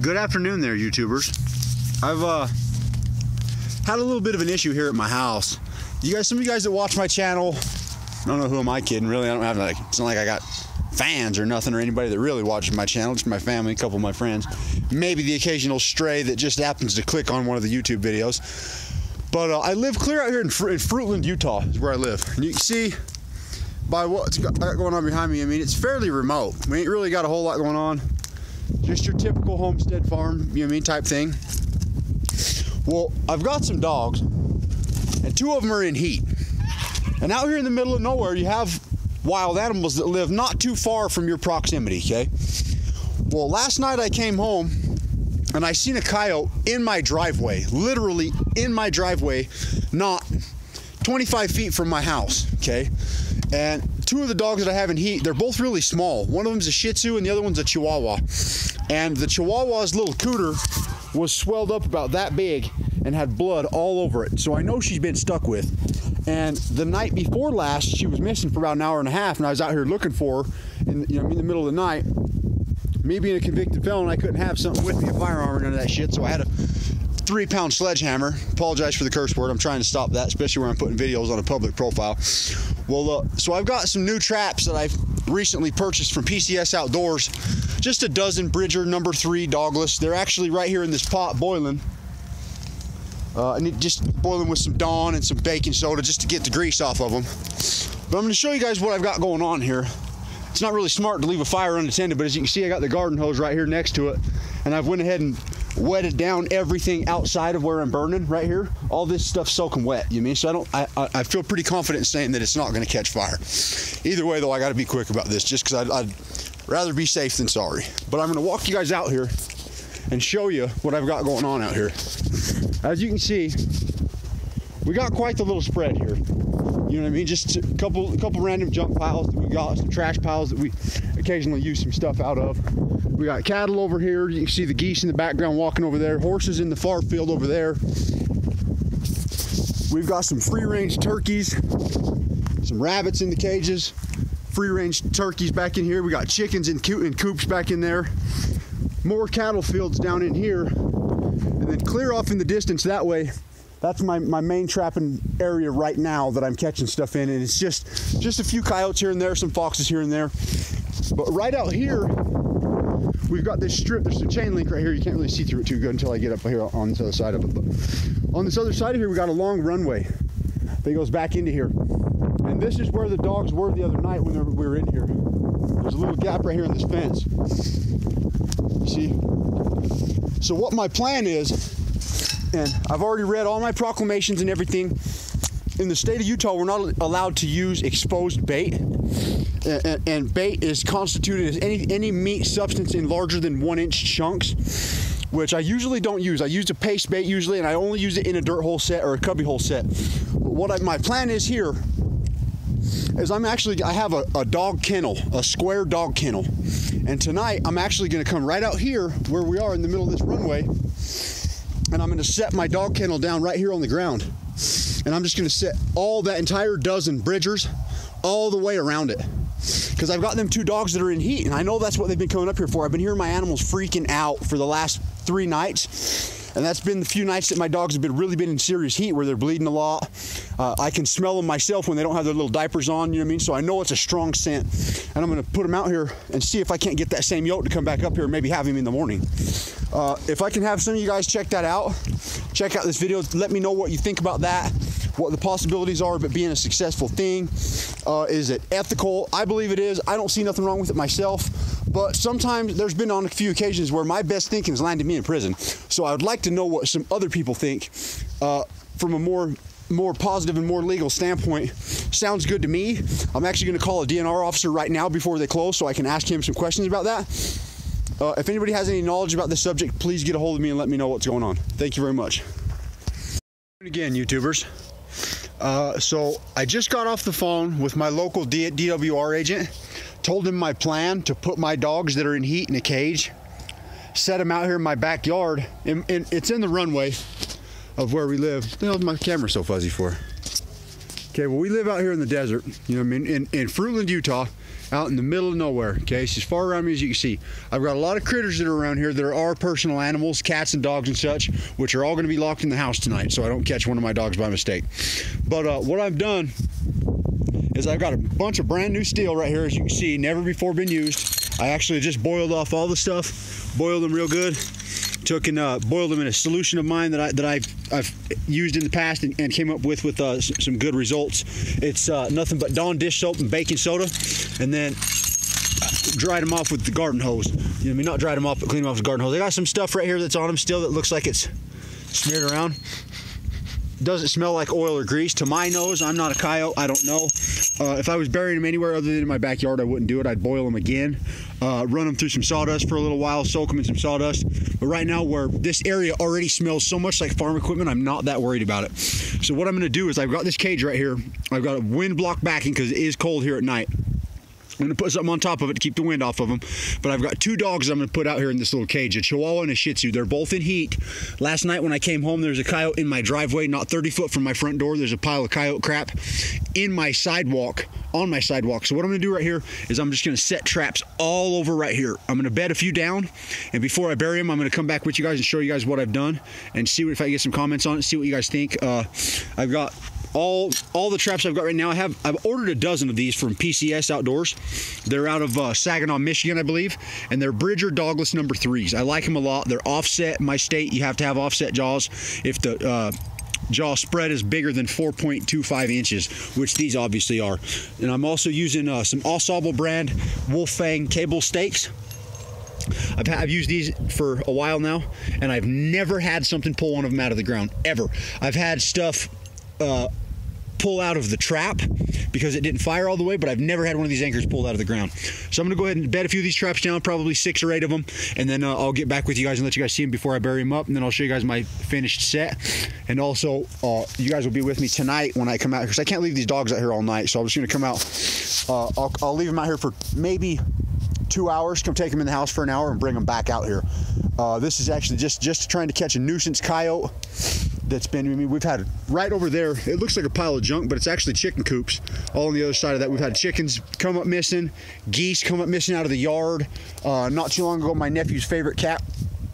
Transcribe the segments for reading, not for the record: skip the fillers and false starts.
Good afternoon there, YouTubers. I've had a little bit of an issue here at my house. Some of you guys that watch my channel, I don't know who am I kidding, really. I don't have it's not like I got fans or nothing or anybody that really watches my channel, just my family, a couple of my friends, maybe the occasional stray that just happens to click on one of the YouTube videos. But I live clear out here in Fruitland, Utah is where I live. And you can see by what's got going on behind me, I mean, it's fairly remote. We ain't really got a whole lot going on. Just your typical homestead farm, you know what I mean, type thing. Well, I've got some dogs, and two of them are in heat. And out here in the middle of nowhere, you have wild animals that live not too far from your proximity, okay? Well, last night I came home, and I seen a coyote in my driveway, literally in my driveway, not 25 feet from my house, okay? And two of the dogs that I have in heat, they're both really small. One of them's a Shih Tzu and the other one's a Chihuahua. And the Chihuahua's little cooter was swelled up about that big and had blood all over it. So I know she's been stuck with. And the night before last, she was missing for about an hour and a half, and I was out here looking for her in the middle of the night. Me being a convicted felon, I couldn't have something with me, a firearm or none of that shit, so I had a 3-pound sledgehammer. Apologize for the curse word. I'm trying to stop that, especially where I'm putting videos on a public profile. Well, so I've got some new traps that I've recently purchased from PCS Outdoors. Just a dozen Bridger number 3 dogless. They're actually right here in this pot boiling. And just boiling with some Dawn and some baking soda just to get the grease off of them. But I'm going to show you guys what I've got going on here. It's not really smart to leave a fire unattended, but as you can see, I got the garden hose right here next to it, and I've went ahead and wetted down everything outside of where I'm burning right here. All this stuff's soaking wet, you mean? So I feel pretty confident saying that it's not going to catch fire. Either way, though, I got to be quick about this just because I'd rather be safe than sorry. But I'm going to walk you guys out here and show you what I've got going on out here. As you can see, we got quite the little spread here. You know what I mean? Just a couple random junk piles that we got, some trash piles that we occasionally use some stuff out of. We got cattle over here. You can see the geese in the background walking over there. Horses in the far field over there. We've got some free-range turkeys, some rabbits in the cages, free-range turkeys back in here. We got chickens in coops back in there. More cattle fields down in here. And then clear off in the distance that way, that's my main trapping area right now that I'm catching stuff in, and it's just a few coyotes here and there, some foxes here and there. But right out here, we've got this strip. There's some chain link right here. You can't really see through it too good until I get up here on this other side of it. But on this other side of here, we got a long runway that goes back into here. And this is where the dogs were the other night when we were in here. There's a little gap right here in this fence. You see? So what my plan is, and I've already read all my proclamations and everything. In the state of Utah, we're not allowed to use exposed bait. And bait is constituted as any meat substance in larger than 1-inch chunks, which I usually don't use. I use a paste bait usually, and I only use it in a dirt hole set or a cubby hole set. But my plan is here is I have a dog kennel, a square dog kennel. And tonight, I'm actually gonna come right out here where we are in the middle of this runway, and I'm gonna set my dog kennel down right here on the ground. And I'm just gonna set all that entire dozen Bridgers all the way around it. Because I've got them 2 dogs that are in heat, and I know that's what they've been coming up here for. I've been hearing my animals freaking out for the last 3 nights. And that's been the few nights that my dogs have really been in serious heat where they're bleeding a lot. I can smell them myself when they don't have their little diapers on, you know what I mean? So I know it's a strong scent. And I'm gonna put them out here and see if I can't get that same yote to come back up here and maybe have him in the morning. If I can have some of you guys check that out, check out this video, let me know what you think about that, what the possibilities are of it being a successful thing. Is it ethical? I believe it is. I don't see nothing wrong with it myself. But sometimes there's been on a few occasions where my best thinking has landed me in prison. So I would like to know what some other people think from a more positive and more legal standpoint. Sounds good to me. I'm actually going to call a DNR officer right now before they close so I can ask him some questions about that. If anybody has any knowledge about this subject, please get a hold of me and let me know what's going on. Thank you very much. Again, YouTubers. So I just got off the phone with my local DWR agent. Told him my plan to put my dogs that are in heat in a cage, set them out here in my backyard, and it's in the runway of where we live. What the hell is my camera so fuzzy for? Okay, well, we live out here in the desert, you know what I mean, in Fruitland, Utah. out in the middle of nowhere. Okay, it's as far around me as you can see. I've got a lot of critters that are around here that are our personal animals, cats and dogs and such, which are all going to be locked in the house tonight, so I don't catch one of my dogs by mistake. But what I've done is I've got a bunch of brand new steel right here, as you can see, never before been used. I actually just boiled off all the stuff, boiled them real good. Took and boiled them in a solution of mine that I've used in the past and came up with some good results. It's nothing but Dawn dish soap and baking soda, and then dried them off with the garden hose. You know what I mean? Not dried them off, but clean them off with the garden hose. I got some stuff right here that's on them still that looks like it's smeared around. Doesn't smell like oil or grease to my nose. I'm not a coyote. I don't know. If I was burying them anywhere other than in my backyard, I wouldn't do it. I'd boil them again, run them through some sawdust for a little while, soak them in some sawdust. But right now, where this area already smells so much like farm equipment, I'm not that worried about it. So what I'm going to do is I've got this cage right here. I've got a wind block backing because it is cold here at night. I'm going to put something on top of it to keep the wind off of them. But I've got two dogs I'm going to put out here in this little cage, a Chihuahua and a Shih Tzu. They're both in heat. Last night when I came home, there's a coyote in my driveway, not 30 foot from my front door. There's a pile of coyote crap in my sidewalk, on my sidewalk. So what I'm going to do right here is I'm just going to set traps all over right here. I'm going to bed a few down, and before I bury them, I'm going to come back with you guys and show you guys what I've done and see if I get some comments on it, see what you guys think. I've got all the traps I've got right now. I've ordered a dozen of these from PCS Outdoors. They're out of Saginaw, Michigan, I believe, and they're Bridger dogless number 3s. I like them a lot. They're offset. In my state, you have to have offset jaws if the jaw spread is bigger than 4.25 inches, which these obviously are. And I'm also using some Ensemble brand Wolfang cable stakes. I've used these for a while now, and I've never had something pull one of them out of the ground, ever. I've had stuff pull out of the trap because it didn't fire all the way, but I've never had one of these anchors pulled out of the ground. So I'm going to go ahead and bed a few of these traps down, probably 6 or 8 of them, and then I'll get back with you guys and let you guys see them before I bury them up, and then I'll show you guys my finished set. And also, you guys will be with me tonight when I come out here, because I can't leave these dogs out here all night, so I'm just going to come out. I'll leave them out here for maybe 2 hours, come take them in the house for an hour and bring them back out here. This is actually just trying to catch a nuisance coyote that's been, I mean, we've had right over there, it looks like a pile of junk, but it's actually chicken coops all on the other side of that. We've had chickens come up missing, geese come up missing out of the yard. Not too long ago, my nephew's favorite cat,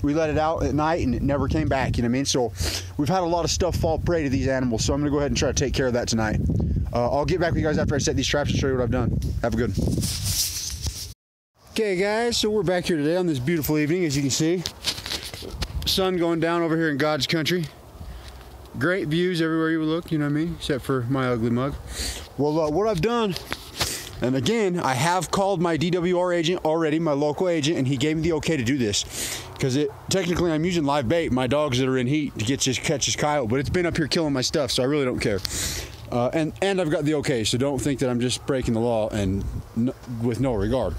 we let it out at night and it never came back, you know what I mean? So we've had a lot of stuff fall prey to these animals, so I'm gonna go ahead and try to take care of that tonight. I'll get back with you guys after I set these traps and show you what I've done. Have a good one. Okay guys, so we're back here today on this beautiful evening, as you can see. Sun going down over here in God's country. Great views everywhere you look, you know what I mean, except for my ugly mug. Well, what I've done, and again, I have called my DWR agent already, my local agent, and he gave me the okay to do this. Because technically I'm using live bait, my dogs that are in heat, to catch this coyote, but it's been up here killing my stuff, so I really don't care. And I've got the okay, so don't think that I'm just breaking the law and with no regard.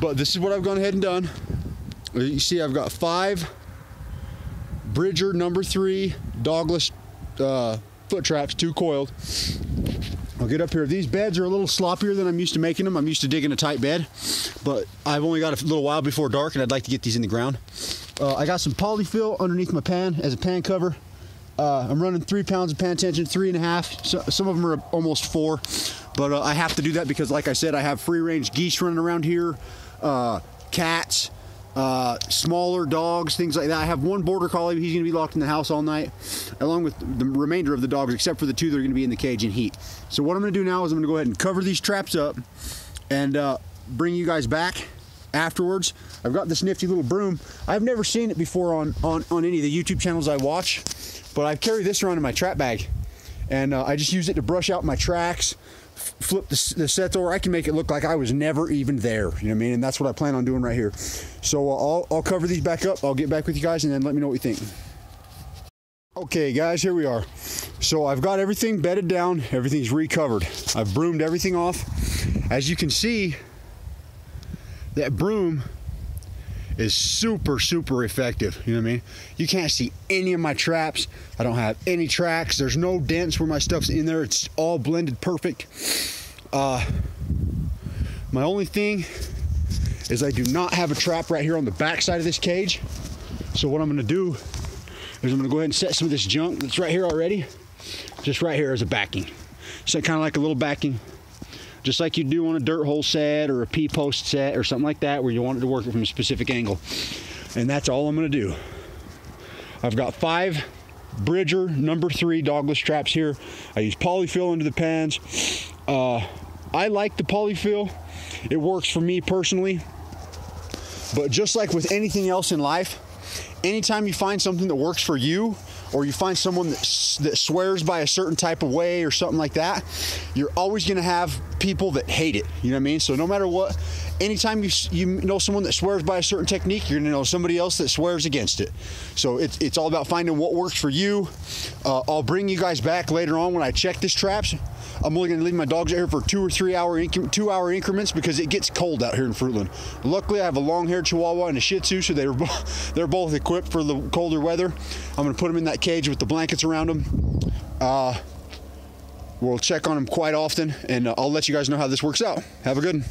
But this is what I've gone ahead and done. You see I've got 5 Bridger number 3 dogless foot traps, 2 coiled. I'll get up here. These beds are a little sloppier than I'm used to making them. I'm used to digging a tight bed, but I've only got a little while before dark and I'd like to get these in the ground. I got some polyfill underneath my pan as a pan cover. I'm running 3 pounds of pan tension, 3.5. So, some of them are almost 4, but I have to do that because, like I said, I have free-range geese running around here, cats, smaller dogs, things like that. I have 1 border collie. He's going to be locked in the house all night, along with the remainder of the dogs, except for the 2 that are going to be in the cage in heat. So what I'm going to do now is I'm going to go ahead and cover these traps up and bring you guys back afterwards. I've got this nifty little broom. I've never seen it before on any of the YouTube channels I watch, but I carry this around in my trap bag, and I just use it to brush out my tracks, flip the sets over. I can make it look like I was never even there, you know what I mean? And that's what I plan on doing right here. So I'll cover these back up. I'll get back with you guys and then let me know what you think. Okay guys, here we are. So I've got everything bedded down. Everything's recovered. I've broomed everything off. As you can see, that broom is super effective, you know what I mean? You can't see any of my traps. I don't have any tracks. There's no dents where my stuff's in there. It's all blended perfect. My only thing is I do not have a trap right here on the back side of this cage. So what I'm gonna do is I'm gonna go ahead and set some of this junk that's right here already, just right here as a backing. So kind of like a little backing just like you do on a dirt hole set or a P-post set or something like that, where you want it to work from a specific angle. And that's all I'm gonna do. I've got 5 Bridger #3 dogless traps here. I use polyfill into the pens. I like the polyfill. It works for me personally. But just like with anything else in life, anytime you find something that works for you, or you find someone that swears by a certain type of way or something like that, you're always gonna have people that hate it. You know what I mean? So no matter what, anytime you know someone that swears by a certain technique, you're gonna know somebody else that swears against it. So it's all about finding what works for you. I'll bring you guys back later on when I check this traps. I'm only gonna leave my dogs out here for 2 or 3 hour 2-hour increments because it gets cold out here in Fruitland. Luckily, I have a long-haired Chihuahua and a Shih Tzu, so they're both equipped for the colder weather. I'm gonna put them in that cage with the blankets around them. We'll check on them quite often, and I'll let you guys know how this works out. Have a good one.